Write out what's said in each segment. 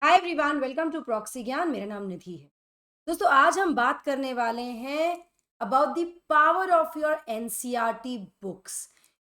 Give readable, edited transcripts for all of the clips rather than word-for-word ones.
Hi everyone, welcome to Proxy Gyan. मेरा नाम निधि है। दोस्तों, आज हम बात करने वाले हैं about the power of your NCERT books.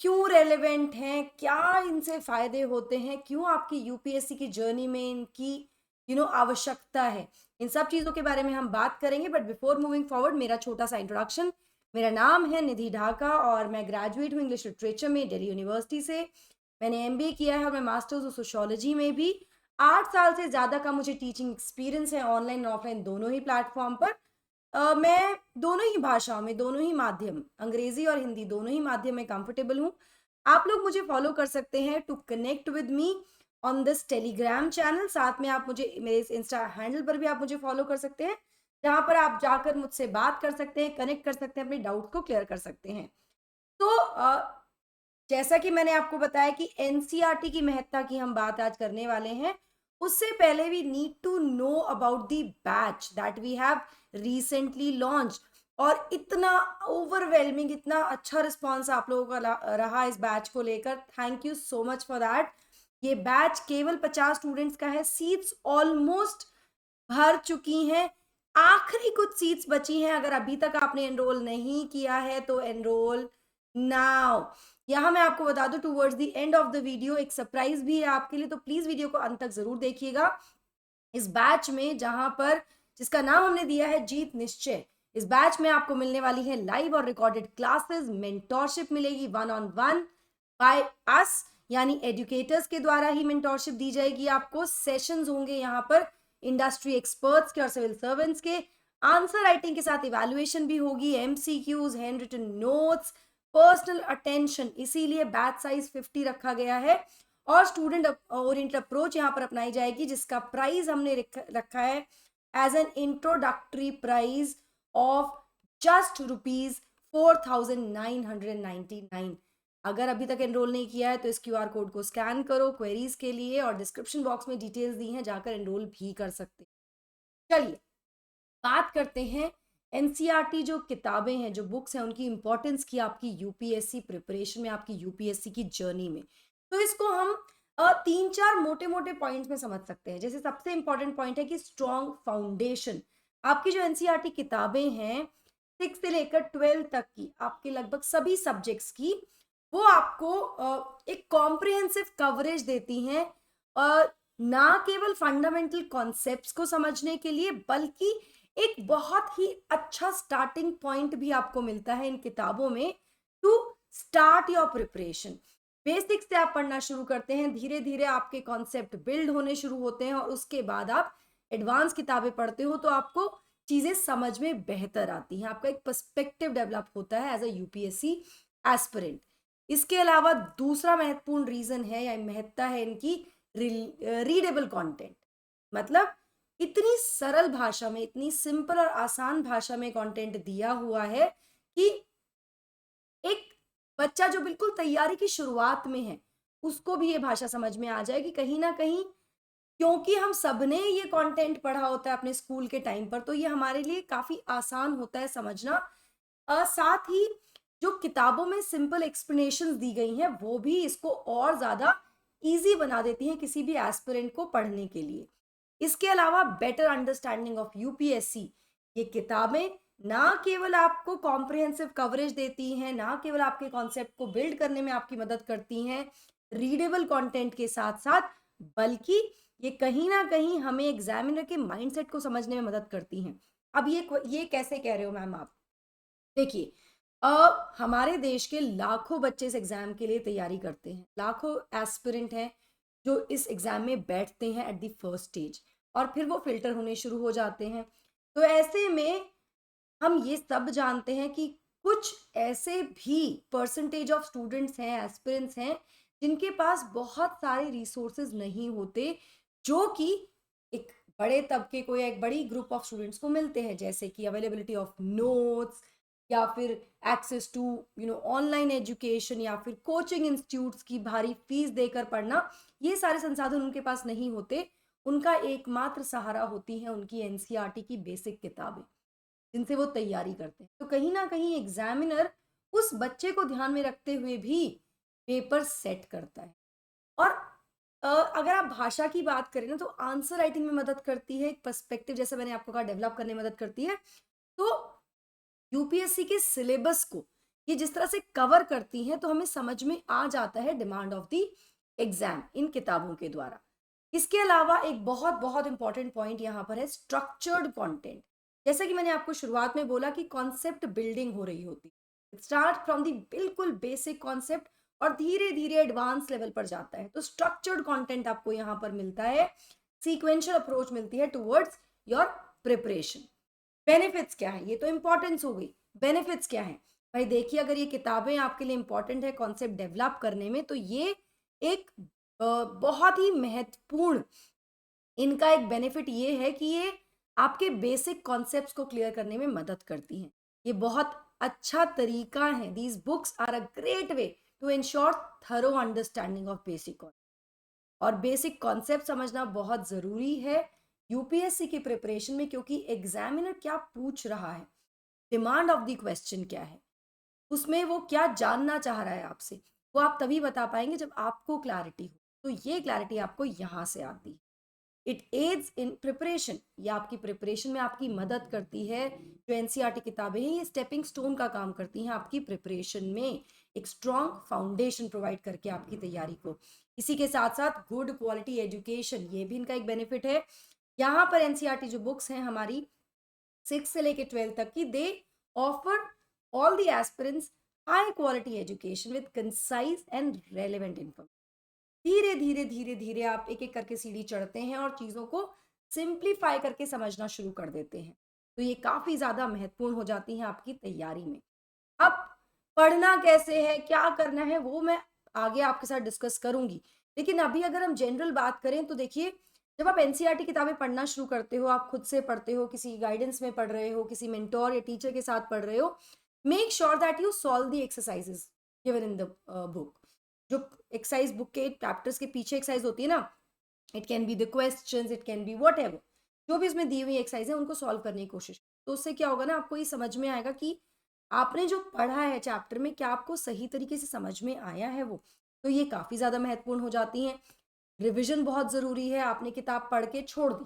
क्यों रेलेवेंट हैं, क्या इनसे फायदे होते हैं, क्यों आपकी यूपीएससी की जर्नी में इनकी आवश्यकता है। इन सब चीज़ों के बारे में हम बात करेंगे, बट बिफोर मूविंग फॉरवर्ड मेरा छोटा सा इंट्रोडक्शन। मेरा नाम है निधि ढाका और मैं ग्रेजुएट हूँ इंग्लिश लिटरेचर में दिल्ली यूनिवर्सिटी से। मैंने एमबीए किया है और मैं मास्टर्स ऑफ सोशियोलॉजी में भी 8 साल से ज़्यादा का मुझे टीचिंग एक्सपीरियंस है, ऑनलाइन और ऑफलाइन दोनों ही प्लेटफॉर्म पर। मैं दोनों ही भाषाओं में, दोनों ही माध्यम, अंग्रेजी और हिंदी दोनों ही माध्यम में कंफर्टेबल हूँ। आप लोग मुझे फॉलो कर सकते हैं to connect with me on this Telegram channel. साथ में आप मुझे मेरे इस इंस्टा हैंडल पर भी आप मुझे फॉलो कर सकते हैं, जहाँ पर आप जाकर मुझसे बात कर सकते हैं, कनेक्ट कर सकते हैं, अपने डाउट को क्लियर कर सकते हैं। तो जैसा कि मैंने आपको बताया कि एनसीईआरटी की महत्ता की हम बात आज करने वाले हैं, उससे पहले we need to know about the batch that we have recently launch. और इतना ओवरवेलमिंग, इतना अच्छा रिस्पॉन्स आप लोगों का रहा इस बैच को लेकर। Thank you so much for that. ये बैच केवल 50 स्टूडेंट्स का है। सीट्स ऑलमोस्ट भर चुकी हैं, आखिरी कुछ सीट्स बची हैं। अगर अभी तक आपने एनरोल नहीं किया है तो एनरोल नाउ। यहाँ मैं आपको बता दूं, towards the end of the video एक सरप्राइज भी है आपके लिए, तो प्लीज वीडियो को अंत तक जरूर देखिएगा। इस बैच में, जहां पर जिसका नाम हमने दिया है जीत निश्चय, इस बैच में आपको मिलने वाली है लाइव और रिकॉर्डेड क्लासेस, मेंटोरशिप मिलेगी one on one by us, यानी एजुकेटर्स के द्वारा ही मेंटोरशिप दी जाएगी आपको। सेशंस होंगे यहाँ पर इंडस्ट्री एक्सपर्ट्स के और सिविल सर्वेंट्स के। आंसर राइटिंग के साथ इवैल्यूएशन भी होगी, MCQs, hand written notes, personal attention. इसीलिए बैच साइज 50 रखा गया है और स्टूडेंट ओरिएंटेड अप्रोच यहाँ पर अपनाई जाएगी, जिसका प्राइस हमने रखा है as an introductory price of just ₹4,999। अगर अभी तक एनरोल नहीं किया है तो इस क्यूआर कोड को स्कैन करो क्वेरीज के लिए, और डिस्क्रिप्शन बॉक्स में डिटेल्स दी हैं, जाकर एनरोल भी कर सकते हैं। चलिए बात करते हैं एनसीईआरटी जो किताबें हैं, जो बुक्स हैं, उनकी इंपॉर्टेंस की आपकी यूपीएससी प्रिपरेशन में, आपकी यूपीएससी की जर्नी में। तो इसको हम 3-4 मोटे मोटे पॉइंट्स में समझ सकते हैं। जैसे सबसे इंपॉर्टेंट पॉइंट है कि स्ट्रॉन्ग फाउंडेशन। आपकी जो एनसीईआरटी किताबें हैं 6 से लेकर 12 तक की, आपके लगभग सभी सब्जेक्ट्स की, वो आपको एक कॉम्प्रिहेंसिव कवरेज देती हैं। और ना केवल फंडामेंटल कॉन्सेप्ट्स को समझने के लिए, बल्कि एक बहुत ही अच्छा स्टार्टिंग पॉइंट भी आपको मिलता है इन किताबों में to start your preparation. Basic से आप पढ़ना शुरू करते हैं, धीरे धीरे आपके कॉन्सेप्ट बिल्ड होने शुरू होते हैं, और उसके बाद आप एडवांस किताबें पढ़ते हो तो आपको चीजें समझ में बेहतर आती हैं, आपका एक पर्सपेक्टिव डेवलप होता है एज अ यूपीएससी एस्पिरेंट। इसके अलावा दूसरा महत्वपूर्ण रीजन है या महत्ता है इनकी रीडेबल कंटेंट। मतलब इतनी सरल भाषा में, इतनी सिंपल और आसान भाषा में कंटेंट दिया हुआ है कि एक बच्चा जो बिल्कुल तैयारी की शुरुआत में है, उसको भी ये भाषा समझ में आ जाएगी कहीं ना कहीं। क्योंकि हम सबने ये कंटेंट पढ़ा होता है अपने स्कूल के टाइम पर, तो ये हमारे लिए काफी आसान होता है समझना। साथ ही जो किताबों में सिंपल एक्सप्लेनेशंस दी गई हैं, वो भी इसको और ज्यादा इजी बना देती हैं किसी भी एस्पिरेंट को पढ़ने के लिए। इसके अलावा बेटर अंडरस्टैंडिंग ऑफ यूपीएससी, ये किताबें ना केवल आपको कॉम्प्रिहेंसिव कवरेज देती हैं, ना केवल आपके कॉन्सेप्ट को बिल्ड करने में आपकी मदद करती हैं रीडेबल कंटेंट के साथ साथ, बल्कि ये कहीं ना कहीं हमें एग्जामिनर के माइंडसेट को समझने में मदद करती हैं। अब ये कैसे कह रहे हो मैम आप? देखिए, हमारे देश के लाखों बच्चे इस एग्जाम के लिए तैयारी करते हैं, लाखों एस्पिरेंट हैं जो इस एग्जाम में बैठते हैं एट द फर्स्ट स्टेज, और फिर वो फिल्टर होने शुरू हो जाते हैं। तो ऐसे में हम ये सब जानते हैं कि कुछ ऐसे भी परसेंटेज ऑफ स्टूडेंट्स हैं, एस्पिरेंट्स हैं, जिनके पास बहुत सारे रिसोर्सेज नहीं होते, जो कि एक बड़े तबके को या एक बड़ी ग्रुप ऑफ स्टूडेंट्स को मिलते हैं, जैसे कि अवेलेबिलिटी ऑफ नोट्स, या फिर एक्सेस टू ऑनलाइन एजुकेशन, या फिर कोचिंग इंस्टीट्यूट्स की भारी फीस देकर पढ़ना। ये सारे संसाधन उनके पास नहीं होते। उनका एकमात्र सहारा होती है उनकी एनसीईआरटी की बेसिक किताबें, जिनसे वो तैयारी करते हैं। तो कहीं ना कहीं एग्जामिनर उस बच्चे को ध्यान में रखते हुए भी पेपर सेट करता है। और अगर आप भाषा की बात करें ना तो आंसर राइटिंग में मदद करती है, एक पर्सपेक्टिव जैसे मैंने आपको कहा डेवलप करने में मदद करती है। तो यूपीएससी के सिलेबस को ये जिस तरह से कवर करती हैं तो हमें समझ में आ जाता है demand of the exam in किताबों के द्वारा। इसके अलावा एक बहुत बहुत इंपॉर्टेंट पॉइंट यहाँ पर है स्ट्रक्चर्ड कंटेंट। जैसा कि मैंने आपको शुरुआत में बोला कि कॉन्सेप्ट बिल्डिंग हो रही होती है, स्टार्ट फ्रॉम द बिल्कुल बेसिक कॉन्सेप्ट और धीरे धीरे एडवांस लेवल पर जाता है। तो स्ट्रक्चर्ड कंटेंट आपको यहाँ पर मिलता है, सीक्वेंशियल अप्रोच मिलती है टुवर्ड्स योर प्रिपरेशन। बेनिफिट्स क्या है, ये तो इंपॉर्टेंस हो गई। बेनिफिट्स क्या है भाई, देखिए अगर ये किताबें आपके लिए इंपॉर्टेंट है कॉन्सेप्ट डेवलप करने में तो ये एक बहुत ही महत्वपूर्ण इनका एक बेनिफिट ये है कि ये आपके बेसिक कॉन्सेप्ट्स को क्लियर करने में मदद करती हैं। ये बहुत अच्छा तरीका है। These books are a great way to ensure thorough understanding of basic और बेसिक कॉन्सेप्ट समझना बहुत ज़रूरी है यूपीएससी की प्रिपरेशन में, क्योंकि एग्जामिनर क्या पूछ रहा है, डिमांड ऑफ द क्वेश्चन क्या है, उसमें वो क्या जानना चाह रहा है आपसे, वो आप तभी बता पाएंगे जब आपको क्लैरिटी हो। तो ये क्लैरिटी आपको यहाँ से आती है। इट एड्स इन प्रिपरेशन, ये आपकी प्रिपरेशन में आपकी मदद करती है। जो एनसीईआरटी किताबें हैं ये स्टेपिंग स्टोन का काम करती हैं आपकी प्रिपरेशन में, एक स्ट्रॉन्ग फाउंडेशन प्रोवाइड करके आपकी तैयारी को। इसी के साथ साथ गुड क्वालिटी एजुकेशन, ये भी इनका एक बेनिफिट है। यहाँ पर एनसीईआरटी जो बुक्स हैं हमारी 6 से लेके 12 तक की, दे offer all the aspirants high quality education with concise and relevant information. धीरे धीरे धीरे धीरे आप एक एक करके सीढ़ी चढ़ते हैं और चीज़ों को सिंप्लीफाई करके समझना शुरू कर देते हैं। तो ये काफ़ी ज़्यादा महत्वपूर्ण हो जाती हैं आपकी तैयारी में। अब पढ़ना कैसे है, क्या करना है, वो मैं आगे आपके साथ डिस्कस करूंगी। लेकिन अभी अगर हम जनरल बात करें तो देखिए, जब आप एनसीईआरटी किताबें पढ़ना शुरू करते हो, आप खुद से पढ़ते हो, किसी गाइडेंस में पढ़ रहे हो, किसी मेंटोर या टीचर के साथ पढ़ रहे हो, make sure that you solve the exercises given in the book. जो एक्सरसाइज बुक के चैप्टर्स के पीछे एक्सरसाइज होती है ना, it can be the questions, it can be what ever, जो भी इसमें दी हुई एक्सरसाइज है उनको सॉल्व करने की कोशिश। तो उससे क्या होगा ना, आपको ये समझ में आएगा कि आपने जो पढ़ा है चैप्टर में क्या आपको सही तरीके से समझ में आया है वो। तो ये काफ़ी ज़्यादा महत्वपूर्ण हो जाती हैं। रिविजन बहुत ज़रूरी है। आपने किताब पढ़ के छोड़ दी,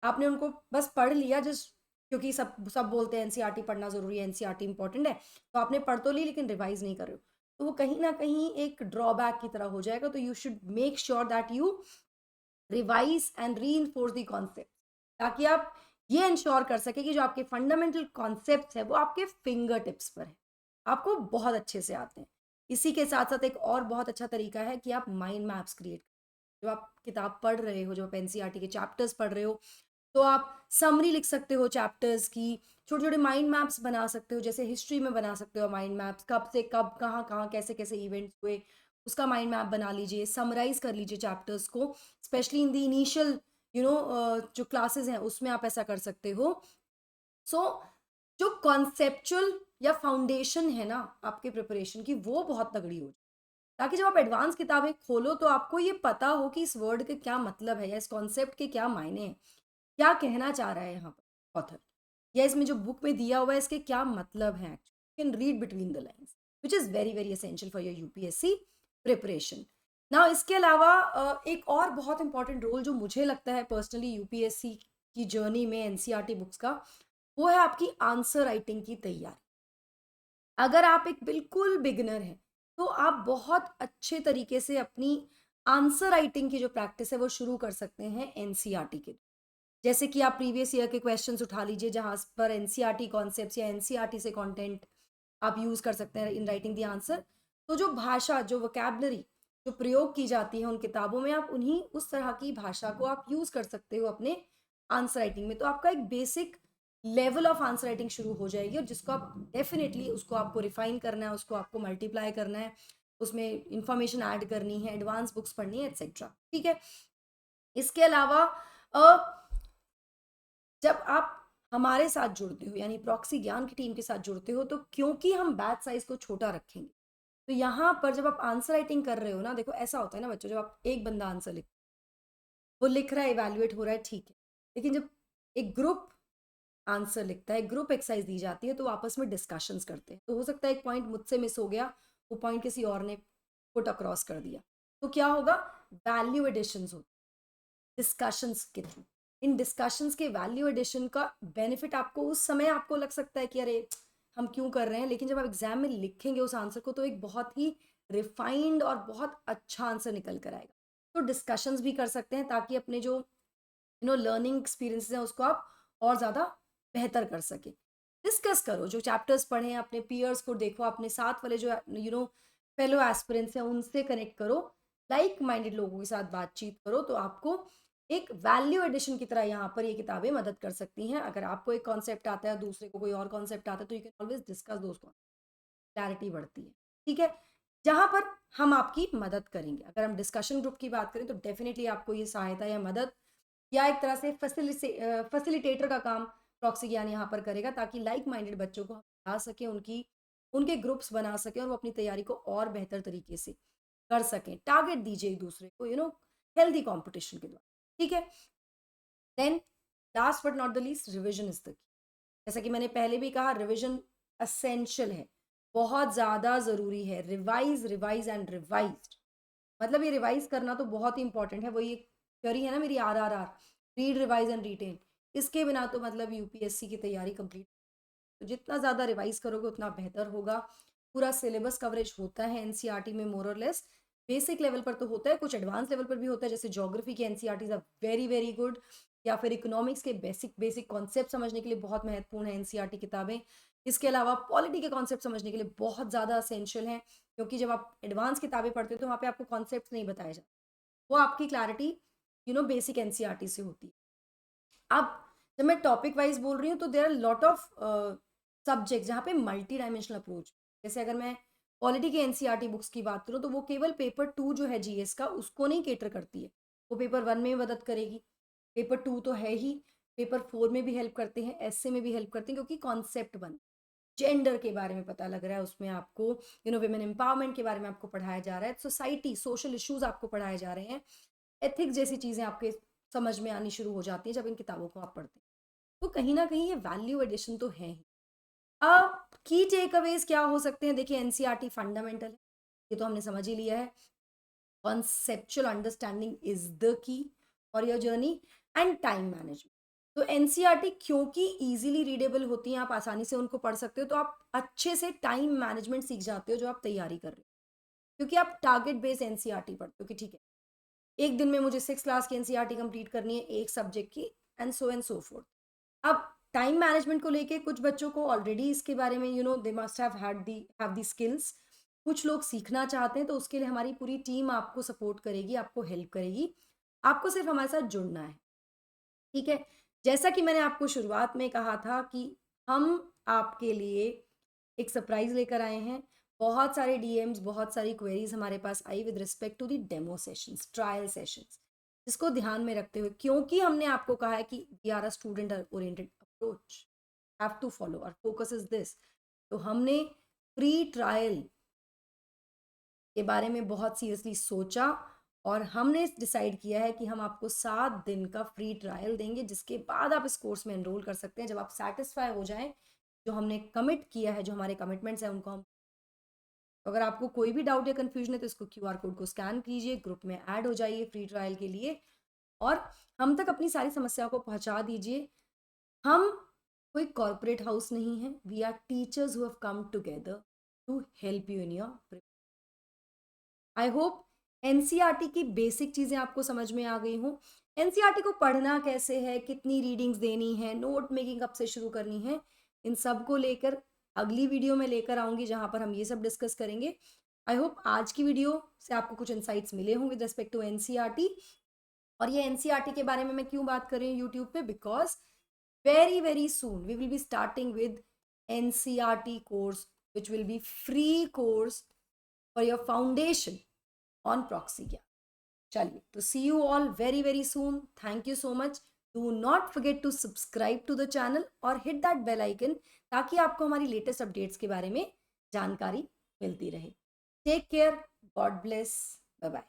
आपने उनको बस पढ़ लिया जिस, क्योंकि सब सब बोलते हैं एनसीईआरटी पढ़ना ज़रूरी है, एनसीईआरटी इंपॉर्टेंट है, तो आपने पढ़ तो ली लेकिन रिवाइज नहीं कर रहे हो, तो वो कहीं ना कहीं एक ड्रॉबैक की तरह हो जाएगा। तो you should make sure that you revise and re enforce the concept, ताकि आप ये इंश्योर कर सके कि जो आपके फंडामेंटल कॉन्सेप्ट है वो आपके फिंगर टिप्स पर है, आपको बहुत अच्छे से आते हैं। इसी के साथ साथ एक और बहुत अच्छा तरीका है कि आप माइंड मैप्स क्रिएट, जो आप किताब पढ़ रहे हो, जो आप एनसीईआरटी के चैप्टर्स पढ़ रहे हो, तो आप समरी लिख सकते हो चैप्टर्स की, छोटे छोटे माइंड मैप्स बना सकते हो, जैसे हिस्ट्री में बना सकते हो माइंड मैप्स, कब से कब कहाँ कहाँ कैसे कैसे इवेंट्स हुए, उसका माइंड मैप बना लीजिए, समराइज कर लीजिए चैप्टर्स को, स्पेशली इन द इनिशियल जो क्लासेस हैं उसमें आप ऐसा कर सकते हो। सो जो कॉन्सेप्चुअल या फाउंडेशन है ना आपके प्रिपरेशन की, वो बहुत तगड़ी हो, ताकि जब आप एडवांस किताबें खोलो तो आपको ये पता हो कि इस वर्ड के क्या मतलब है या इस कॉन्सेप्ट के क्या मायने हैं, क्या कहना चाह रहा है यहाँ पर ऑथर, या इसमें जो बुक में दिया हुआ है इसके क्या मतलब है। You can read between the lines which is very very essential for your UPSC preparation. ना इसके अलावा एक और बहुत इंपॉर्टेंट रोल जो मुझे लगता है पर्सनली यूपीएससी की जर्नी में एनसीईआरटी बुक्स का, वो है आपकी आंसर राइटिंग की तैयारी। अगर आप एक बिल्कुल बिगिनर हैं तो आप बहुत अच्छे तरीके से अपनी आंसर राइटिंग की जो प्रैक्टिस है वो शुरू कर सकते हैं एनसीईआरटी के। जैसे कि आप प्रीवियस ईयर के क्वेश्चंस उठा लीजिए जहाँ पर एनसीईआरटी कॉन्सेप्ट्स या एनसीईआरटी से कंटेंट आप यूज़ कर सकते हैं इन राइटिंग द आंसर। तो जो भाषा, जो वोकैबलरी जो प्रयोग की जाती है उन किताबों में, आप उन्हीं उस तरह की भाषा को आप यूज़ कर सकते हो अपने आंसर राइटिंग में। तो आपका एक basic level of answer writing शुरू हो जाएगी, और जिसको आप डेफिनेटली उसको आपको रिफाइन करना है, उसको आपको मल्टीप्लाई करना है, उसमें इंफॉर्मेशन ऐड करनी है, एडवांस बुक्स पढ़नी है, एक्सेट्रा। ठीक है। इसके अलावा जब आप हमारे साथ जुड़ते हो, यानी प्रॉक्सी ज्ञान की टीम के साथ जुड़ते हो, तो क्योंकि हम बैच साइज को छोटा रखेंगे, तो यहाँ पर जब आप आंसर राइटिंग कर रहे हो ना, देखो ऐसा होता है ना बच्चों, जब आप एक बंदा आंसर वो लिख रहा है, इवैल्यूएट हो रहा है, ठीक है, लेकिन जब एक ग्रुप आंसर लिखता है, ग्रुप एक्सरसाइज दी जाती है, तो आपस में डिस्कशंस करते हैं, तो हो सकता है एक पॉइंट मुझसे मिस हो गया, वो पॉइंट किसी और ने पुट अक्रॉस कर दिया, तो क्या होगा, वैल्यू एडिशंस होते हैं डिस्कशंस के थ्रू। इन डिस्कशंस के वैल्यू एडिशन का बेनिफिट आपको उस समय आपको लग सकता है कि अरे हम क्यों कर रहे हैं, लेकिन जब आप एग्जाम में लिखेंगे उस आंसर को तो एक बहुत ही रिफाइंड और बहुत अच्छा आंसर निकल कर आएगा। तो डिस्कशंस भी कर सकते हैं ताकि अपने जो लर्निंग एक्सपीरियंसेस हैं उसको आप और ज़्यादा बेहतर कर सके। डिस्कस करो, जो चैप्टर्स पढ़े हैं अपने पीयर्स को देखो, अपने साथ वाले जो फेलो एस्पिरेंट्स हैं उनसे कनेक्ट करो, लाइक माइंडेड लोगों के साथ बातचीत करो, तो आपको एक वैल्यू एडिशन की तरह यहाँ पर ये किताबें मदद कर सकती हैं। अगर आपको एक कॉन्सेप्ट आता है, दूसरे को कोई और कॉन्सेप्ट आता है, तो you can always discuss those concept, clarity बढ़ती है। ठीक है, जहाँ पर हम आपकी मदद करेंगे। अगर हम डिस्कशन ग्रुप की बात करें तो डेफिनेटली आपको ये सहायता या मदद या एक तरह से फैसिलिटेटर का काम प्रॉक्सी ज्ञान यहाँ पर करेगा, ताकि लाइक माइंडेड बच्चों को हम ला सकें, उनके ग्रुप्स बना सकें और वो अपनी तैयारी को और बेहतर तरीके से कर सकें। टारगेट दीजिए एक दूसरे को, हेल्दी कॉम्पिटिशन के द्वारा। ठीक है, then last but not the least, revision is the key. जैसा कि मैंने पहले भी कहा, रिविजन असेंशियल है, बहुत ज़्यादा ज़रूरी है। रिवाइज रिवाइज एंड रिवाइज, मतलब ये रिवाइज करना तो बहुत ही इंपॉर्टेंट है। वही एक थ्योरी है ना मेरी, RRR, read revise and retain. इसके बिना तो मतलब यूपीएससी की तैयारी कंप्लीट, तो जितना ज़्यादा रिवाइज करोगे उतना बेहतर होगा। पूरा सिलेबस कवरेज होता है एनसीईआरटी में मोर और लेस, बेसिक लेवल पर तो होता है, कुछ एडवांस लेवल पर भी होता है, जैसे ज्योग्राफी के NCERTs are very very good, या फिर इकोनॉमिक्स के बेसिक बेसिक कॉन्सेप्ट समझने के लिए बहुत महत्वपूर्ण है एनसीईआरटी किताबें। इसके अलावा पॉलिटी के कॉन्सेप्ट समझने के लिए बहुत ज़्यादा असेंशियल हैं, क्योंकि जब आप एडवांस किताबें पढ़ते हो तो वहाँ पे आपको कॉन्सेप्ट नहीं बताए जाते, वो आपकी क्लैरिटी बेसिक एनसीईआरटी से होती है। अब जब मैं टॉपिक वाइज बोल रही हूँ तो there are lot of subject जहाँ पे मल्टी डायमेंशनल अप्रोच, जैसे अगर मैं पॉलिटी के एनसीईआरटी बुक्स की बात करूँ तो वो केवल पेपर 2 जो है जीएस का उसको नहीं केटर करती है, वो पेपर 1 में मदद करेगी, पेपर 2 तो है ही, पेपर 4 में भी हेल्प करते हैं, एसए में भी हेल्प करते हैं, क्योंकि कॉन्सेप्ट बन जेंडर के बारे में पता लग रहा है उसमें आपको, विमेन एम्पावरमेंट के बारे में आपको पढ़ाया जा रहा है, सोसाइटी सोशल इश्यूज आपको पढ़ाए जा रहे हैं, एथिक्स जैसी चीज़ें आपके समझ में आनी शुरू हो जाती हैं जब इन किताबों को आप पढ़ते हैं। तो कहीं ना कहीं ये वैल्यू एडिशन तो है ही। अब की टेक अवेज क्या हो सकते हैं? देखिए, एनसीईआरटी फंडामेंटल है, ये तो हमने समझ ही लिया है। कॉन्सेप्चुअल अंडरस्टैंडिंग इज द की for your journey, and time management. तो एनसीईआरटी क्योंकि इजीली रीडेबल होती हैं, आप आसानी से उनको पढ़ सकते हो, तो आप अच्छे से टाइम मैनेजमेंट सीख जाते हो जो आप तैयारी कर रहे हो, क्योंकि आप टारगेट बेस्ड एनसीईआरटी पढ़ते हो कि ठीक है, एक दिन में मुझे 6 क्लास की एनसीईआरटी कंप्लीट करनी है एक सब्जेक्ट की, एंड सो फोर्थ। अब टाइम मैनेजमेंट को लेके कुछ बच्चों को ऑलरेडी इसके बारे में they must have the skills, कुछ लोग सीखना चाहते हैं, तो उसके लिए हमारी पूरी टीम आपको सपोर्ट करेगी, आपको हेल्प करेगी, आपको सिर्फ हमारे साथ जुड़ना है। ठीक है, जैसा कि मैंने आपको शुरुआत में कहा था कि हम आपके लिए एक सरप्राइज लेकर आए हैं। बहुत सारे डीएम्स, बहुत सारी क्वेरीज हमारे पास आई with respect to the demo sessions, trial sessions, जिसको ध्यान में रखते हुए, क्योंकि हमने आपको कहा है कि we are a student oriented approach, have to follow our focus is this, तो हमने प्री ट्रायल के बारे में बहुत सीरियसली सोचा और हमने डिसाइड किया है कि हम आपको 7 दिन का फ्री ट्रायल देंगे, जिसके बाद आप इस कोर्स में एनरोल कर सकते हैं जब आप सेटिस्फाई हो जाएं, जो हमने कमिट किया है, जो हमारे कमिटमेंट्स हैं उनको हम। तो अगर आपको कोई भी डाउट या कन्फ्यूजन है तो इसको क्यूआर कोड को स्कैन कीजिए, ग्रुप में ऐड हो जाइए फ्री ट्रायल के लिए और हम तक अपनी सारी समस्याओं को पहुंचा दीजिए। हम कोई कॉर्पोरेट हाउस नहीं है, we are teachers who have come together to help you in your. I hope NCERT की बेसिक चीज़ें आपको समझ में आ गई हों। एनसीईआरटी को पढ़ना कैसे है, कितनी रीडिंग्स देनी है, नोट मेकिंग कब से शुरू करनी है, इन सब को लेकर अगली वीडियो में लेकर आऊँगी जहाँ पर हम ये सब डिस्कस करेंगे। आई होप आज की वीडियो से आपको कुछ इंसाइट्स मिले होंगे विद रिस्पेक्ट टू एनसीईआरटी। और ये एनसीईआरटी के बारे में मैं क्यों बात कर रही हूँ यूट्यूब पे, because very very soon we will be starting with NCERT course which will be free course for your foundation on proxy Gyan. चलिए, तो see you all very very soon, thank you so much. Do not forget to subscribe to the channel और hit that bell icon, ताकि आपको हमारी latest updates के बारे में जानकारी मिलती रहे। Take care, God bless, bye bye.